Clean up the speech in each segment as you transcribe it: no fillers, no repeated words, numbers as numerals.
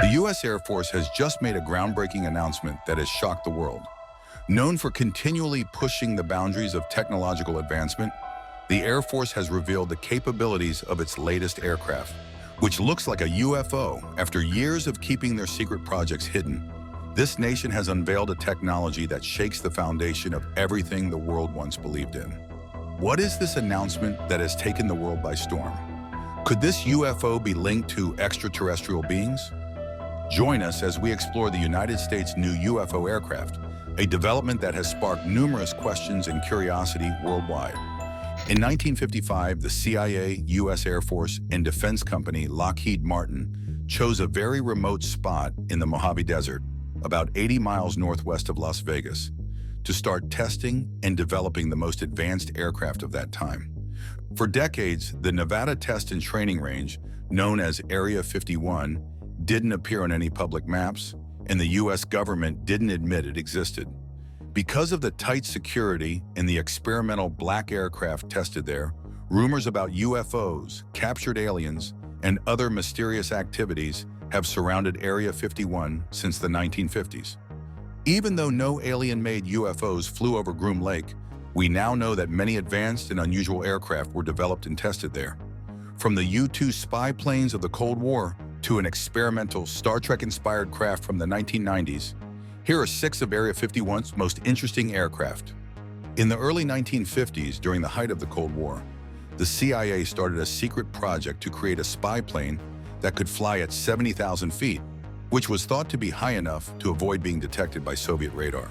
The U.S. Air Force has just made a groundbreaking announcement that has shocked the world. Known for continually pushing the boundaries of technological advancement, the Air Force has revealed the capabilities of its latest aircraft, which looks like a UFO. After years of keeping their secret projects hidden, this nation has unveiled a technology that shakes the foundation of everything the world once believed in. What is this announcement that has taken the world by storm? Could this UFO be linked to extraterrestrial beings? Join us as we explore the United States' new UFO aircraft, a development that has sparked numerous questions and curiosity worldwide. In 1955, the CIA, U.S. Air Force, and defense company Lockheed Martin chose a very remote spot in the Mojave Desert, about 80 miles northwest of Las Vegas, to start testing and developing the most advanced aircraft of that time. For decades, the Nevada Test and Training Range, known as Area 51, didn't appear on any public maps, and the U.S. government didn't admit it existed. Because of the tight security and the experimental black aircraft tested there, rumors about UFOs, captured aliens, and other mysterious activities have surrounded Area 51 since the 1950s. Even though no alien-made UFOs flew over Groom Lake, we now know that many advanced and unusual aircraft were developed and tested there. From the U-2 spy planes of the Cold War to an experimental Star Trek-inspired craft from the 1990s, here are 6 of Area 51's most interesting aircraft. In the early 1950s, during the height of the Cold War, the CIA started a secret project to create a spy plane that could fly at 70,000 feet, which was thought to be high enough to avoid being detected by Soviet radar.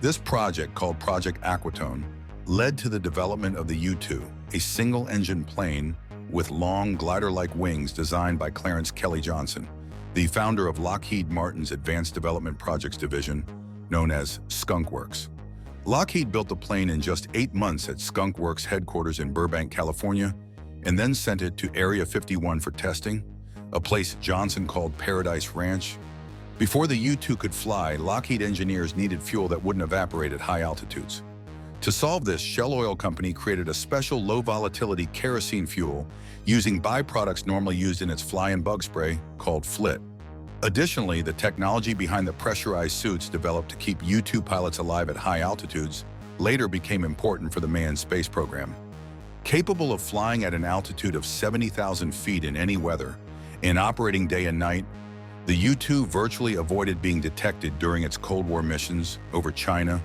This project, called Project Aquatone, led to the development of the U-2, a single-engine plane with long glider-like wings designed by Clarence Kelly Johnson, the founder of Lockheed Martin's Advanced Development Projects Division, known as Skunk Works. Lockheed built the plane in just 8 months at Skunk Works headquarters in Burbank, California, and then sent it to Area 51 for testing, a place Johnson called Paradise Ranch. Before the U-2 could fly, Lockheed engineers needed fuel that wouldn't evaporate at high altitudes. To solve this, Shell Oil Company created a special low-volatility kerosene fuel using byproducts normally used in its fly and bug spray called FLIT. Additionally, the technology behind the pressurized suits developed to keep U-2 pilots alive at high altitudes later became important for the manned space program. Capable of flying at an altitude of 70,000 feet in any weather and operating day and night, the U-2 virtually avoided being detected during its Cold War missions over China,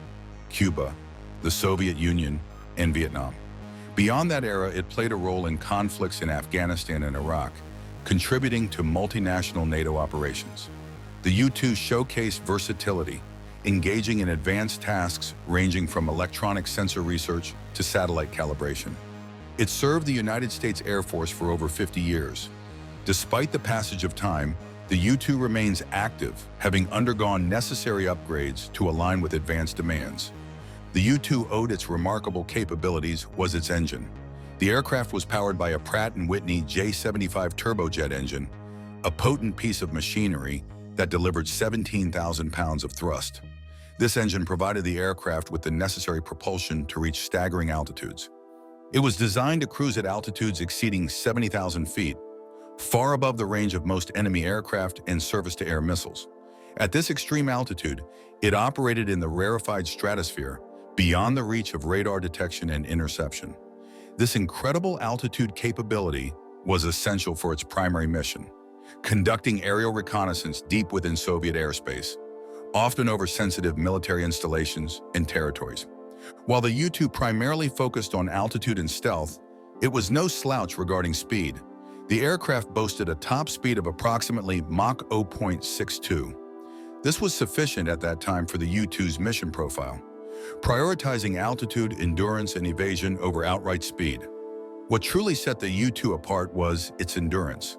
Cuba, the Soviet Union, and Vietnam. Beyond that era, it played a role in conflicts in Afghanistan and Iraq, contributing to multinational NATO operations. The U-2 showcased versatility, engaging in advanced tasks ranging from electronic sensor research to satellite calibration. It served the United States Air Force for over 50 years. Despite the passage of time, the U-2 remains active, having undergone necessary upgrades to align with advanced demands. The U-2 owed its remarkable capabilities was its engine. The aircraft was powered by a Pratt & Whitney J75 turbojet engine, a potent piece of machinery that delivered 17,000 pounds of thrust. This engine provided the aircraft with the necessary propulsion to reach staggering altitudes. It was designed to cruise at altitudes exceeding 70,000 feet, far above the range of most enemy aircraft and surface-to-air missiles. At this extreme altitude, it operated in the rarefied stratosphere, beyond the reach of radar detection and interception. This incredible altitude capability was essential for its primary mission, conducting aerial reconnaissance deep within Soviet airspace, often over sensitive military installations and territories. While the U-2 primarily focused on altitude and stealth, it was no slouch regarding speed. The aircraft boasted a top speed of approximately Mach 0.62. This was sufficient at that time for the U-2's mission profile, prioritizing altitude, endurance, and evasion over outright speed. What truly set the U-2 apart was its endurance.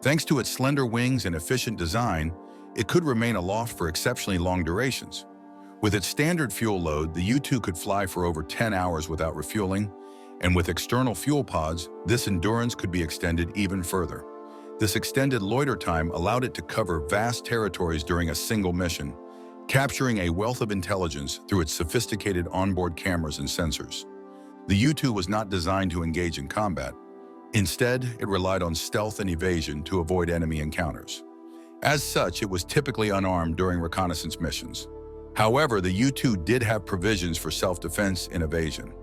Thanks to its slender wings and efficient design, it could remain aloft for exceptionally long durations. With its standard fuel load, the U-2 could fly for over 10 hours without refueling, and with external fuel pods, this endurance could be extended even further. This extended loiter time allowed it to cover vast territories during a single mission, capturing a wealth of intelligence through its sophisticated onboard cameras and sensors. The U-2 was not designed to engage in combat. Instead, it relied on stealth and evasion to avoid enemy encounters. As such, it was typically unarmed during reconnaissance missions. However, the U-2 did have provisions for self-defense and evasion.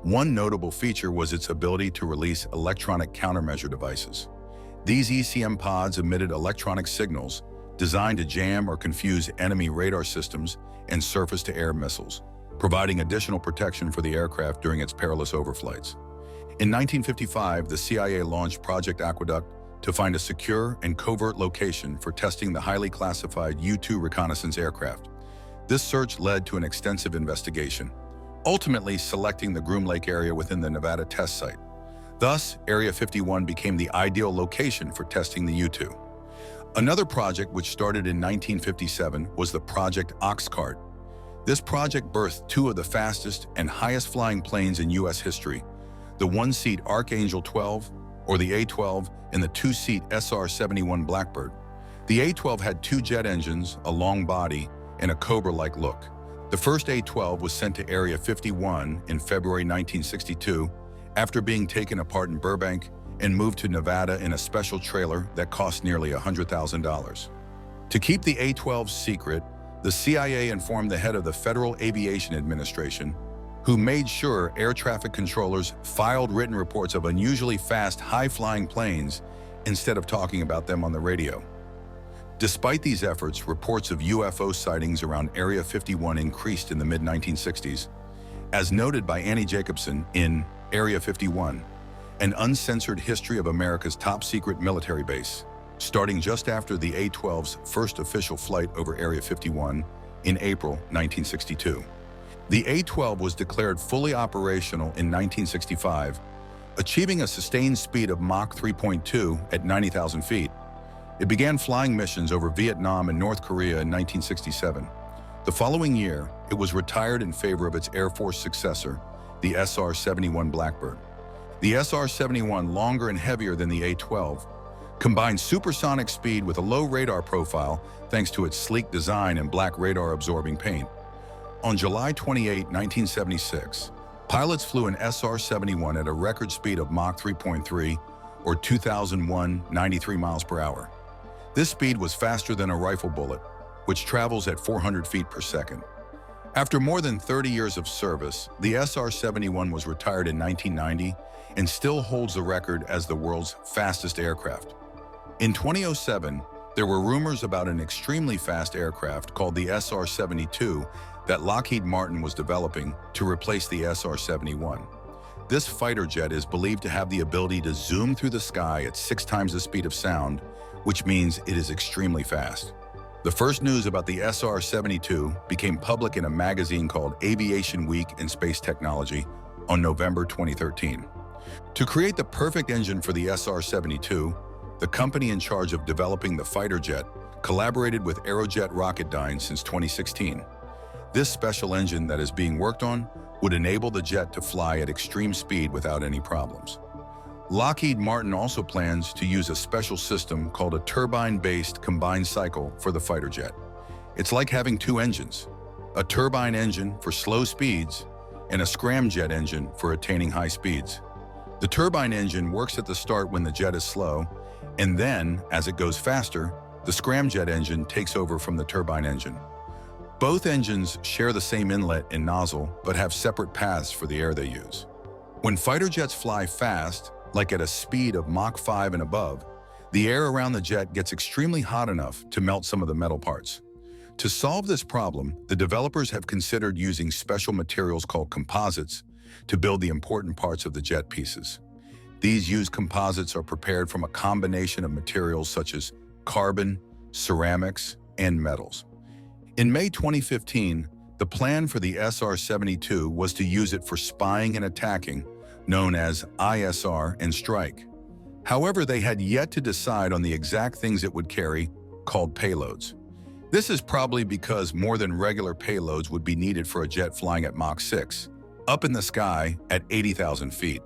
One notable feature was its ability to release electronic countermeasure devices. These ECM pods emitted electronic signals designed to jam or confuse enemy radar systems and surface-to-air missiles, providing additional protection for the aircraft during its perilous overflights. In 1955, the CIA launched Project Aqueduct to find a secure and covert location for testing the highly classified U-2 reconnaissance aircraft. This search led to an extensive investigation, ultimately selecting the Groom Lake area within the Nevada test site. Thus, Area 51 became the ideal location for testing the U-2. Another project which started in 1957 was the Project Oxcart. This project birthed two of the fastest and highest flying planes in U.S. history, the one-seat Archangel 12, or the A-12, and the two-seat SR-71 Blackbird. The A-12 had two jet engines, a long body, and a Cobra-like look. The first A-12 was sent to Area 51 in February 1962 after being taken apart in Burbank and moved to Nevada in a special trailer that cost nearly $100,000. To keep the A-12 secret, the CIA informed the head of the Federal Aviation Administration, who made sure air traffic controllers filed written reports of unusually fast, high-flying planes instead of talking about them on the radio. Despite these efforts, reports of UFO sightings around Area 51 increased in the mid-1960s. As noted by Annie Jacobson in Area 51, an uncensored history of America's top-secret military base, starting just after the A-12's first official flight over Area 51 in April 1962. The A-12 was declared fully operational in 1965, achieving a sustained speed of Mach 3.2 at 90,000 feet. It began flying missions over Vietnam and North Korea in 1967. The following year, it was retired in favor of its Air Force successor, the SR-71 Blackbird. The SR-71, longer and heavier than the A-12, combined supersonic speed with a low radar profile thanks to its sleek design and black radar-absorbing paint. On July 28, 1976, pilots flew an SR-71 at a record speed of Mach 3.3, or 2,193 miles per hour. This speed was faster than a rifle bullet, which travels at 400 feet per second. After more than 30 years of service, the SR-71 was retired in 1990 and still holds the record as the world's fastest aircraft. In 2007, there were rumors about an extremely fast aircraft called the SR-72 that Lockheed Martin was developing to replace the SR-71. This fighter jet is believed to have the ability to zoom through the sky at 6 times the speed of sound, which means it is extremely fast. The first news about the SR-72 became public in a magazine called Aviation Week and Space Technology on November 2013. To create the perfect engine for the SR-72, the company in charge of developing the fighter jet collaborated with Aerojet Rocketdyne since 2016. This special engine that is being worked on would enable the jet to fly at extreme speed without any problems. Lockheed Martin also plans to use a special system called a turbine-based combined cycle for the fighter jet. It's like having two engines, a turbine engine for slow speeds and a scramjet engine for attaining high speeds. The turbine engine works at the start when the jet is slow, and then, as it goes faster, the scramjet engine takes over from the turbine engine. Both engines share the same inlet and nozzle, but have separate paths for the air they use. When fighter jets fly fast, like at a speed of Mach 5 and above, the air around the jet gets extremely hot enough to melt some of the metal parts. To solve this problem, the developers have considered using special materials called composites to build the important parts of the jet pieces. These used composites are prepared from a combination of materials such as carbon, ceramics, and metals. In May 2015, the plan for the SR-72 was to use it for spying and attacking, known as ISR and strike. However, they had yet to decide on the exact things it would carry, called payloads. This is probably because more than regular payloads would be needed for a jet flying at Mach 6, up in the sky at 80,000 feet.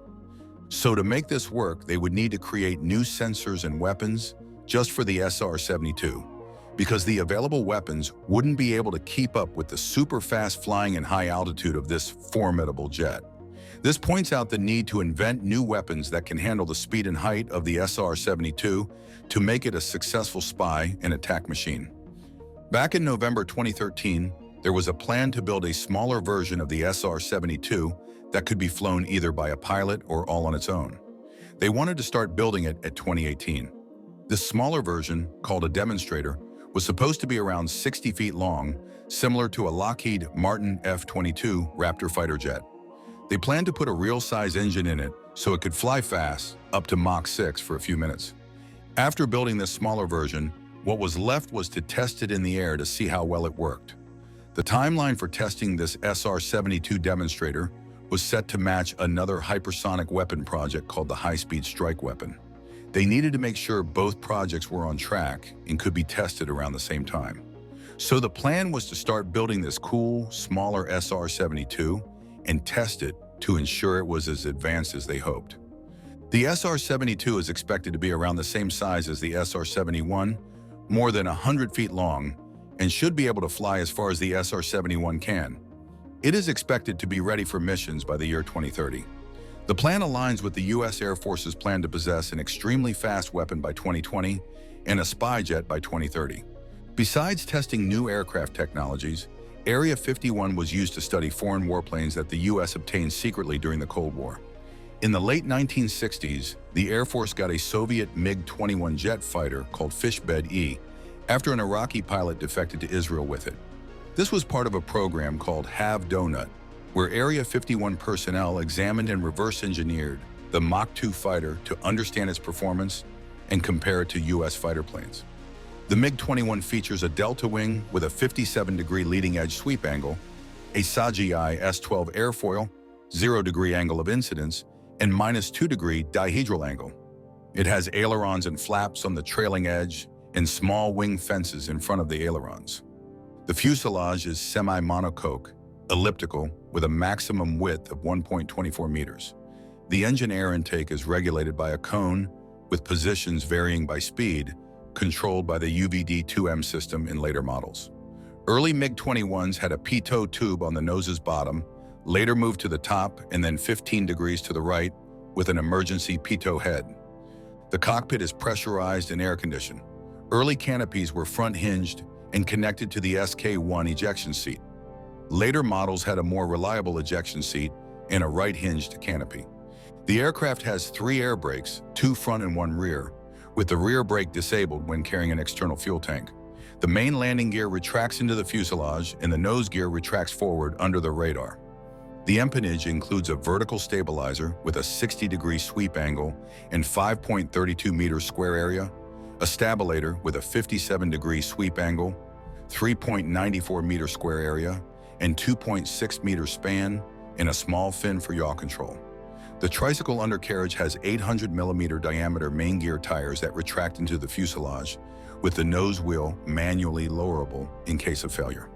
So to make this work, they would need to create new sensors and weapons just for the SR-72, because the available weapons wouldn't be able to keep up with the super fast flying and high altitude of this formidable jet. This points out the need to invent new weapons that can handle the speed and height of the SR-72 to make it a successful spy and attack machine. Back in November 2013, there was a plan to build a smaller version of the SR-72 that could be flown either by a pilot or all on its own. They wanted to start building it at 2018. This smaller version, called a demonstrator, was supposed to be around 60 feet long, similar to a Lockheed Martin F-22 Raptor fighter jet. They planned to put a real-size engine in it so it could fly fast, up to Mach 6 for a few minutes. After building this smaller version, what was left was to test it in the air to see how well it worked. The timeline for testing this SR-72 demonstrator was set to match another hypersonic weapon project called the High-Speed Strike Weapon. They needed to make sure both projects were on track and could be tested around the same time. So the plan was to start building this cool, smaller SR-72 and test it to ensure it was as advanced as they hoped. The SR-72 is expected to be around the same size as the SR-71, more than 100 feet long, and should be able to fly as far as the SR-71 can. It is expected to be ready for missions by the year 2030. The plan aligns with the U.S. Air Force's plan to possess an extremely fast weapon by 2020 and a spy jet by 2030. Besides testing new aircraft technologies, Area 51 was used to study foreign warplanes that the U.S. obtained secretly during the Cold War. In the late 1960s, the Air Force got a Soviet MiG-21 jet fighter called Fishbed E after an Iraqi pilot defected to Israel with it. This was part of a program called Have Donut, where Area 51 personnel examined and reverse-engineered the Mach 2 fighter to understand its performance and compare it to U.S. fighter planes. The MiG-21 features a delta wing with a 57-degree leading-edge sweep angle, a SAGI S-12 airfoil, 0-degree angle of incidence, and -2-degree dihedral angle. It has ailerons and flaps on the trailing edge and small wing fences in front of the ailerons. The fuselage is semi-monocoque, elliptical, with a maximum width of 1.24 meters. The engine air intake is regulated by a cone with positions varying by speed, controlled by the UVD-2M system in later models. Early MiG-21s had a pitot tube on the nose's bottom, later moved to the top and then 15 degrees to the right with an emergency pitot head. The cockpit is pressurized and air-conditioned. Early canopies were front-hinged and connected to the SK-1 ejection seat. Later models had a more reliable ejection seat and a right-hinged canopy. The aircraft has 3 air brakes, 2 front and 1 rear, with the rear brake disabled when carrying an external fuel tank. The main landing gear retracts into the fuselage and the nose gear retracts forward under the radar. The empennage includes a vertical stabilizer with a 60-degree sweep angle and 5.32 meters square area, a stabilator with a 57-degree sweep angle, 3.94 meter square area, and 2.6 meter span, and a small fin for yaw control. The tricycle undercarriage has 800-millimeter diameter main gear tires that retract into the fuselage, with the nose wheel manually lowerable in case of failure.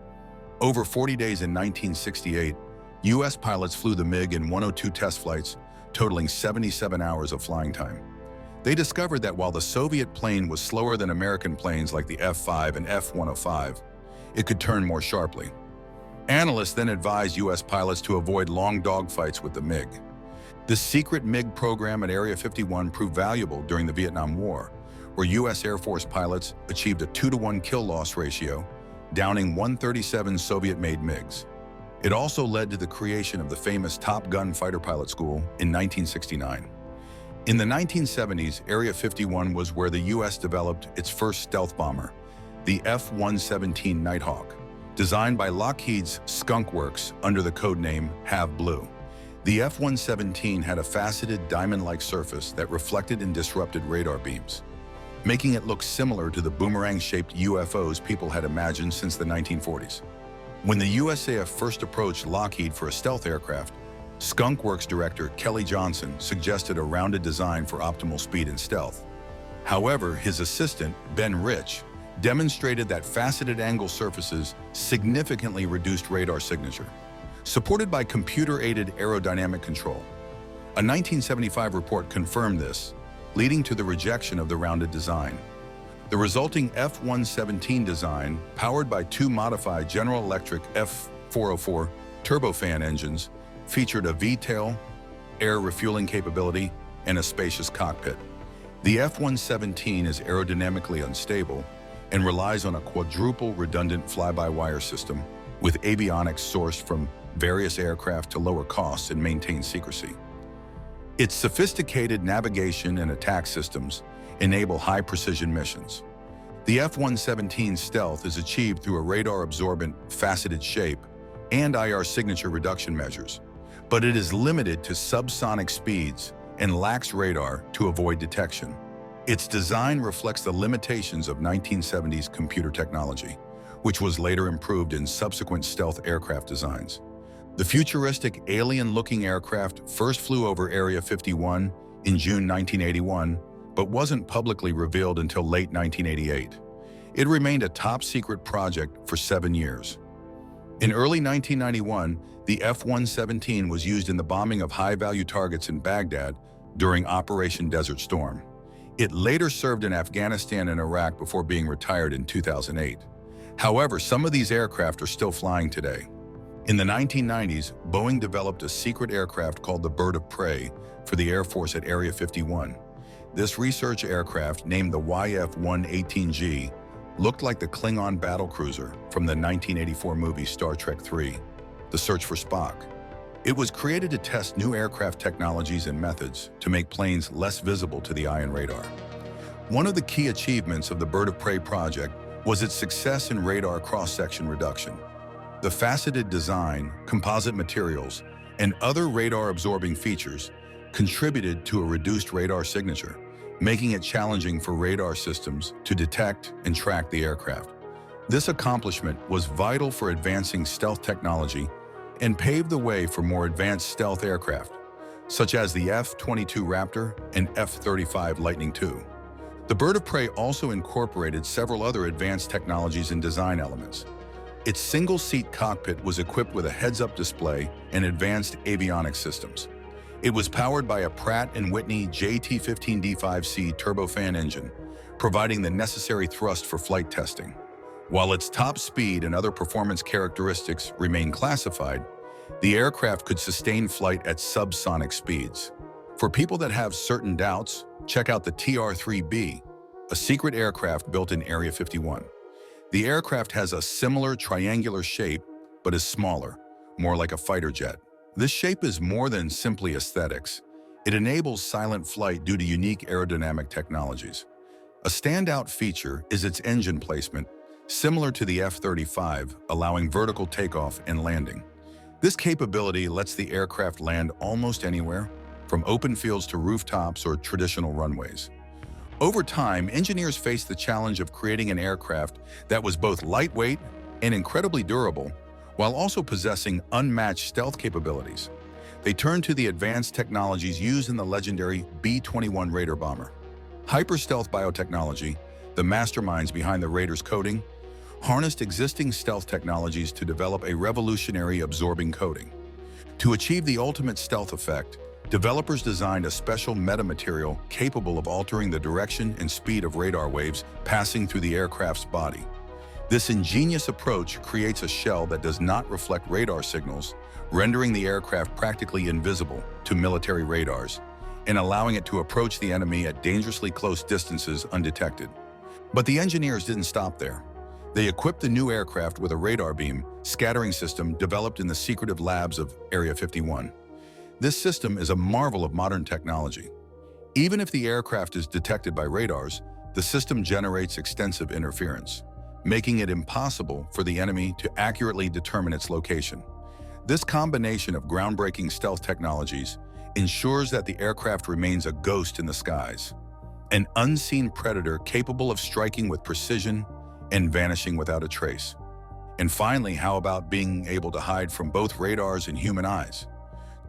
Over 40 days in 1968, U.S. pilots flew the MiG in 102 test flights, totaling 77 hours of flying time. They discovered that while the Soviet plane was slower than American planes like the F-5 and F-105, it could turn more sharply. Analysts then advised U.S. pilots to avoid long dogfights with the MiG. The secret MiG program at Area 51 proved valuable during the Vietnam War, where U.S. Air Force pilots achieved a 2-to-1 kill-loss ratio, downing 137 Soviet-made MiGs. It also led to the creation of the famous Top Gun fighter pilot school in 1969. In the 1970s, Area 51 was where the U.S. developed its first stealth bomber, the F-117 Nighthawk, designed by Lockheed's Skunk Works under the codename Have Blue. The F-117 had a faceted diamond-like surface that reflected and disrupted radar beams, making it look similar to the boomerang-shaped UFOs people had imagined since the 1940s. When the USAF first approached Lockheed for a stealth aircraft, Skunk Works director Kelly Johnson suggested a rounded design for optimal speed and stealth. However, his assistant, Ben Rich, demonstrated that faceted angle surfaces significantly reduced radar signature, supported by computer-aided aerodynamic control. A 1975 report confirmed this, leading to the rejection of the rounded design. The resulting F-117 design, powered by 2 modified General Electric F-404 turbofan engines, featured a V-tail, air refueling capability, and a spacious cockpit. The F-117 is aerodynamically unstable and relies on a quadruple redundant fly-by-wire system with avionics sourced from various aircraft to lower costs and maintain secrecy. Its sophisticated navigation and attack systems enable high-precision missions. The F-117's stealth is achieved through a radar-absorbent, faceted shape and IR signature reduction measures, but it is limited to subsonic speeds and lacks radar to avoid detection. Its design reflects the limitations of 1970s computer technology, which was later improved in subsequent stealth aircraft designs. The futuristic, alien-looking aircraft first flew over Area 51 in June 1981, but wasn't publicly revealed until late 1988. It remained a top-secret project for 7 years. In early 1991, the F-117 was used in the bombing of high-value targets in Baghdad during Operation Desert Storm. It later served in Afghanistan and Iraq before being retired in 2008. However, some of these aircraft are still flying today. In the 1990s, Boeing developed a secret aircraft called the Bird of Prey for the Air Force at Area 51. This research aircraft, named the YF-118G, looked like the Klingon battlecruiser from the 1984 movie Star Trek III, The Search for Spock. It was created to test new aircraft technologies and methods to make planes less visible to the eye and radar. One of the key achievements of the Bird of Prey project was its success in radar cross-section reduction. The faceted design, composite materials, and other radar-absorbing features contributed to a reduced radar signature, making it challenging for radar systems to detect and track the aircraft. This accomplishment was vital for advancing stealth technology and paved the way for more advanced stealth aircraft, such as the F-22 Raptor and F-35 Lightning II. The Bird of Prey also incorporated several other advanced technologies and design elements. Its single-seat cockpit was equipped with a heads-up display and advanced avionics systems. It was powered by a Pratt & Whitney JT15D5C turbofan engine, providing the necessary thrust for flight testing. While its top speed and other performance characteristics remain classified, the aircraft could sustain flight at subsonic speeds. For people that have certain doubts, check out the TR-3B, a secret aircraft built in Area 51. The aircraft has a similar triangular shape, but is smaller, more like a fighter jet. This shape is more than simply aesthetics. It enables silent flight due to unique aerodynamic technologies. A standout feature is its engine placement, similar to the F-35, allowing vertical takeoff and landing. This capability lets the aircraft land almost anywhere, from open fields to rooftops or traditional runways. Over time, engineers faced the challenge of creating an aircraft that was both lightweight and incredibly durable, while also possessing unmatched stealth capabilities. They turned to the advanced technologies used in the legendary B-21 Raider bomber. Hyperstealth biotechnology, the masterminds behind the Raider's coating, harnessed existing stealth technologies to develop a revolutionary absorbing coating. To achieve the ultimate stealth effect, developers designed a special metamaterial capable of altering the direction and speed of radar waves passing through the aircraft's body. This ingenious approach creates a shell that does not reflect radar signals, rendering the aircraft practically invisible to military radars and allowing it to approach the enemy at dangerously close distances undetected. But the engineers didn't stop there. They equipped the new aircraft with a radar beam scattering system developed in the secretive labs of Area 51. This system is a marvel of modern technology. Even if the aircraft is detected by radars, the system generates extensive interference, making it impossible for the enemy to accurately determine its location. This combination of groundbreaking stealth technologies ensures that the aircraft remains a ghost in the skies, an unseen predator capable of striking with precision and vanishing without a trace. And finally, how about being able to hide from both radars and human eyes?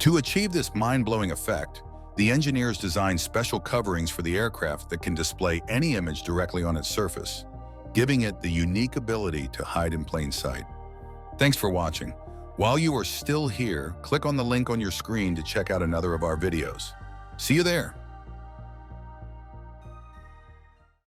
To achieve this mind-blowing effect, the engineers designed special coverings for the aircraft that can display any image directly on its surface, giving it the unique ability to hide in plain sight. Thanks for watching. While you are still here, click on the link on your screen to check out another of our videos. See you there.